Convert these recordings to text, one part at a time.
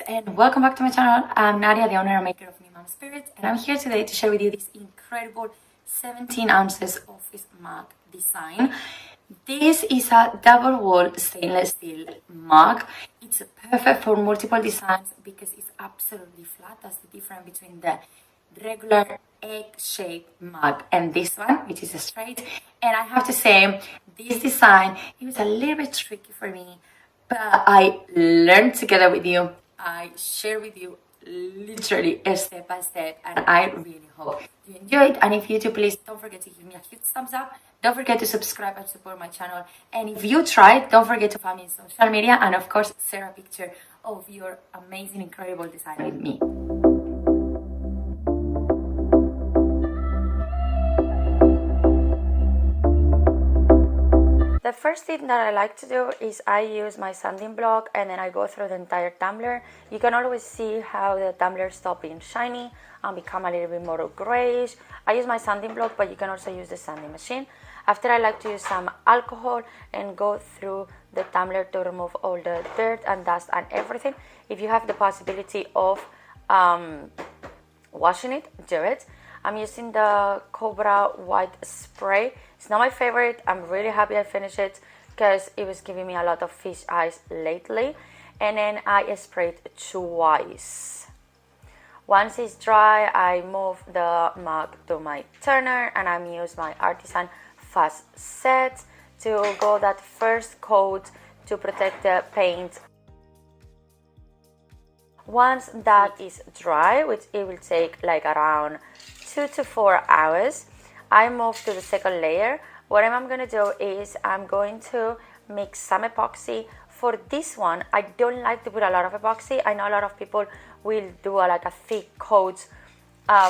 and welcome back to my channel. I'm Nadia, the owner and maker of Me Mom Spirit, and I'm here today to share with you this incredible 17 ounces office mug design. This is a double wall stainless steel mug. It's perfect for multiple designs because it's absolutely flat. That's the difference between the regular egg-shaped mug and this one, which is straight. And I have to say, this design, it was a little bit tricky for me, but I learned together with you. I share with you literally step by step, and I really hope you enjoy it. And if you do, please don't forget to give me a huge thumbs up. Don't forget to subscribe and support my channel. And if you try, don't forget to follow me on social media, and of course share a picture of your amazing, incredible design with me. The first thing that I like to do is I use my sanding block and then I go through the entire tumbler. You can always see how the tumbler stops being shiny and become a little bit more grayish. I use my sanding block, but you can also use the sanding machine. After, I like to use some alcohol and go through the tumbler to remove all the dirt and dust and everything. If you have the possibility of washing it, do it. I'm using the Cobra white spray. It's not my favorite. I'm really happy I finished it because it was giving me a lot of fish eyes lately. And then I sprayed twice. Once it's dry, I move the mug to my turner and I'm use my Artisan Fast Set to go that first coat to protect the paint. Once that is dry, which it will take like around 2 to 4 hours, I move to the second layer. What I'm going to do is I'm going to mix some epoxy. For this one, I don't like to put a lot of epoxy. I know a lot of people will do like a thick coat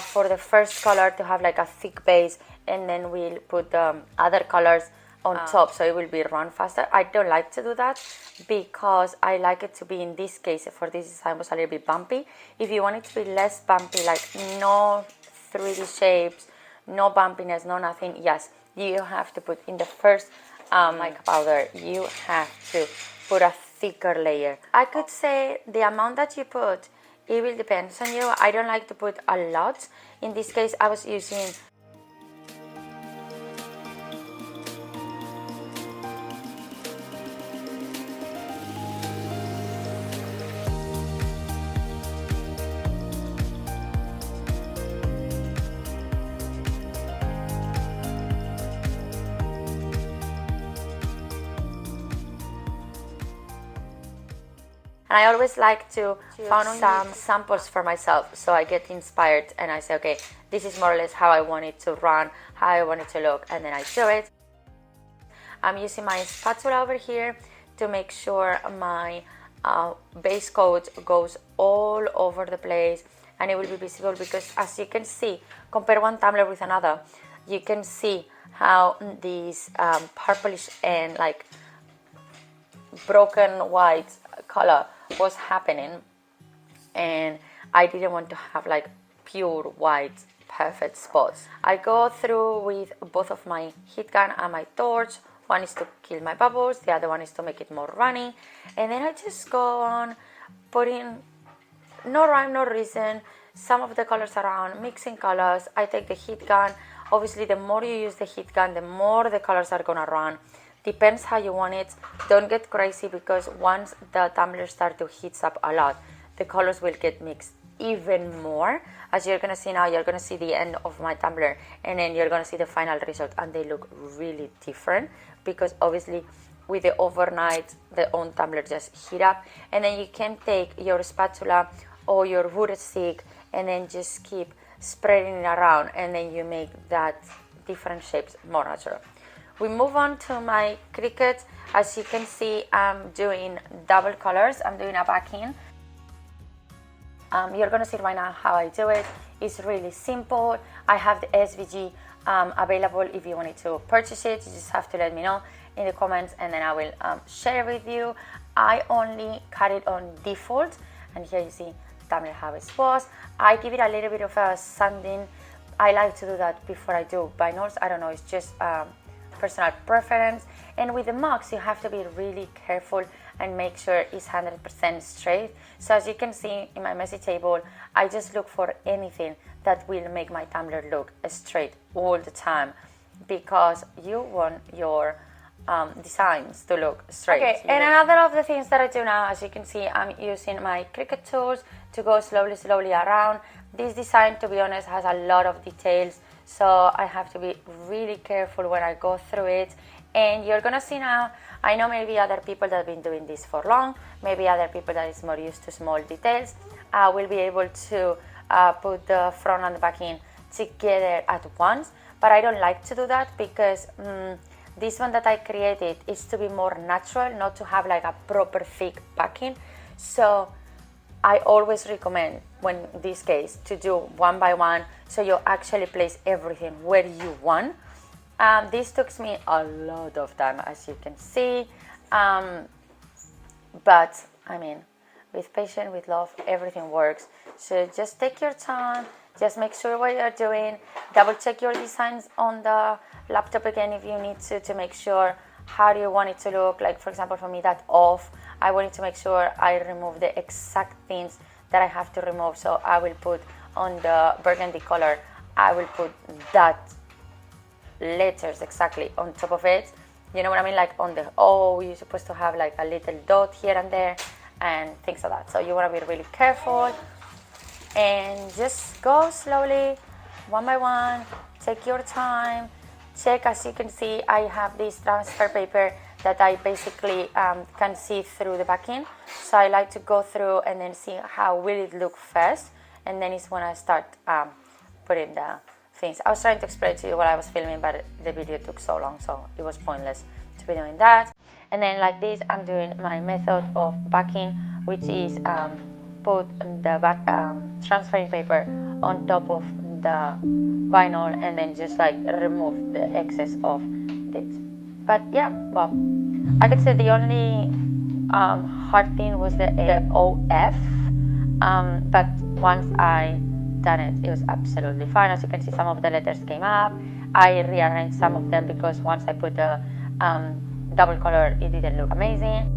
for the first color to have like a thick base, and then we'll put the other colors on top so it will be run faster. I don't like to do that because I like it to be, in this case, for this design was a little bit bumpy. If you want it to be less bumpy, like no 3D shapes, no bumpiness, no nothing, yes, you have to put in the first mica powder, you have to put a thicker layer. I could say the amount that you put, it will depend on you. I don't like to put a lot. In this case, I was using and I always like to find some samples for myself, so I get inspired and I say, okay, this is more or less how I want it to run, how I want it to look, and then I do it. I'm using my spatula over here to make sure my base coat goes all over the place and it will be visible, because as you can see, compare one tumbler with another, you can see how this purplish and like broken white color was happening, and I didn't want to have like pure white perfect spots. I go through with both of my heat gun and my torch. One is to kill my bubbles, the other one is to make it more runny, and then I just go on putting, no rhyme, no reason, some of the colors around, mixing colors. I take the heat gun. Obviously, the more you use the heat gun, the more the colors are gonna run. Depends how you want it. Don't get crazy, because once the tumblers start to heat up a lot, the colors will get mixed even more. As you're gonna see now, you're gonna see the end of my tumbler, and then you're gonna see the final result, and they look really different because obviously with the overnight, the own tumbler just heat up. And then you can take your spatula or your wood stick and then just keep spreading it around, and then you make that different shapes more natural. We move on to my Cricut. As you can see, I'm doing double colors. I'm doing a backing. You're gonna see right now how I do it. It's really simple. I have the SVG available if you wanted to purchase it. You just have to let me know in the comments, and then I will share with you. I only cut it on default, and here you see tumbler how it was. I give it a little bit of a sanding. I like to do that before I do vinyls. I don't know, it's just personal preference. And with the mugs, you have to be really careful and make sure it's 100% straight. So as you can see in my messy table, I just look for anything that will make my tumbler look straight all the time, because you want your designs to look straight. Okay, and another of the things that I do now, as you can see, I'm using my Cricut tools to go slowly around. This design, to be honest, has a lot of details, so I have to be really careful when I go through it. And you're gonna see now, I know maybe other people that have been doing this for long, maybe other people that is more used to small details, will be able to put the front and the back in together at once, but I don't like to do that, because this one that I created is to be more natural, not to have like a proper thick backing. So I always recommend, when in this case, to do one by one, so you actually place everything where you want. This took me a lot of time, as you can see, but I mean, with patience, with love, everything works. So just take your time, just make sure what you're doing, double check your designs on the laptop again if you need to make sure how do you want it to look. Like for example, for me, that off, I wanted to make sure I remove the exact things that I have to remove. So I will put on the burgundy color, I will put that letters exactly on top of it, you know what I mean, like on the O, you're supposed to have like a little dot here and there and things like that. So you want to be really careful and just go slowly, one by one, take your time, check. As you can see, I have this transfer paper that I basically can see through the backing, so I like to go through and then see how will it look first, and then it's when I start putting the things. I was trying to explain to you what I was filming, but the video took so long, so it was pointless to be doing that. And then like this, I'm doing my method of backing, which is put the back transferring paper on top of the vinyl and then just like remove the excess of it. But yeah, well, I could say the only hard thing was the OF, but once I done it, it was absolutely fine. As you can see, some of the letters came up. I rearranged some of them because once I put the double color, it didn't look amazing.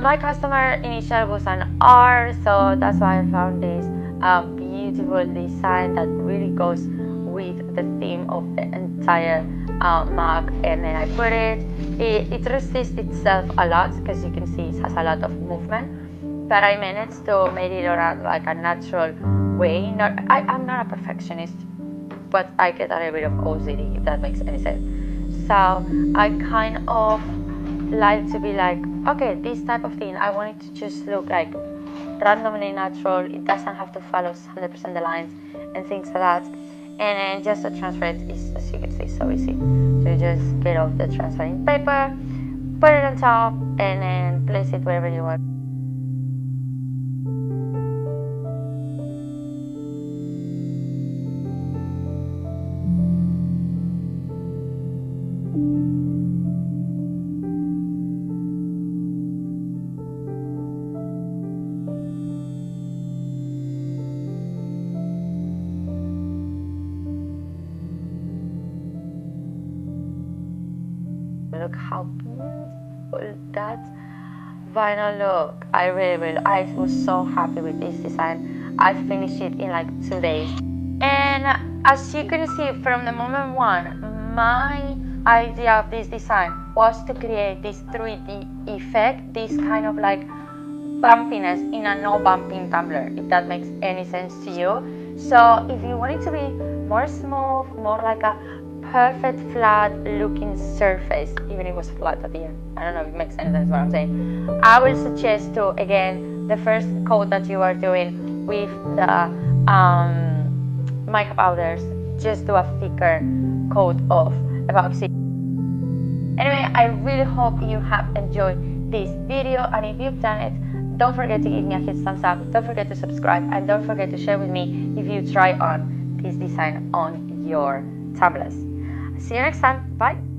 My customer initial was an R, so that's why I found this beautiful design that really goes with the theme of the entire mug, and then I put it. It resists itself a lot because you can see it has a lot of movement, but I managed to make it around like a natural way. I'm not a perfectionist, but I get a little bit of OCD, if that makes any sense. So I kind of like to be like, okay, this type of thing, I want it to just look like randomly natural. It doesn't have to follow 100% the lines and things like that. And then just to transfer it is, as you can see, so easy. So you just get off the transferring paper, put it on top, and then place it wherever you want. Look how beautiful that vinyl look. I was so happy with this design. I finished it in like 2 days. And as you can see from the moment one, my idea of this design was to create this 3D effect, this kind of like bumpiness in a no bumping tumbler, if that makes any sense to you. So if you want it to be more smooth, more like a perfect flat looking surface, even if it was flat at the end, I don't know if it makes any sense what I'm saying, I will suggest to, again, the first coat that you are doing with the mica powders, just do a thicker coat of epoxy. Anyway, I really hope you have enjoyed this video, and if you've done it, don't forget to give me a huge thumbs up, don't forget to subscribe, and don't forget to share with me if you try on this design on your tumblers. See you next time. Bye.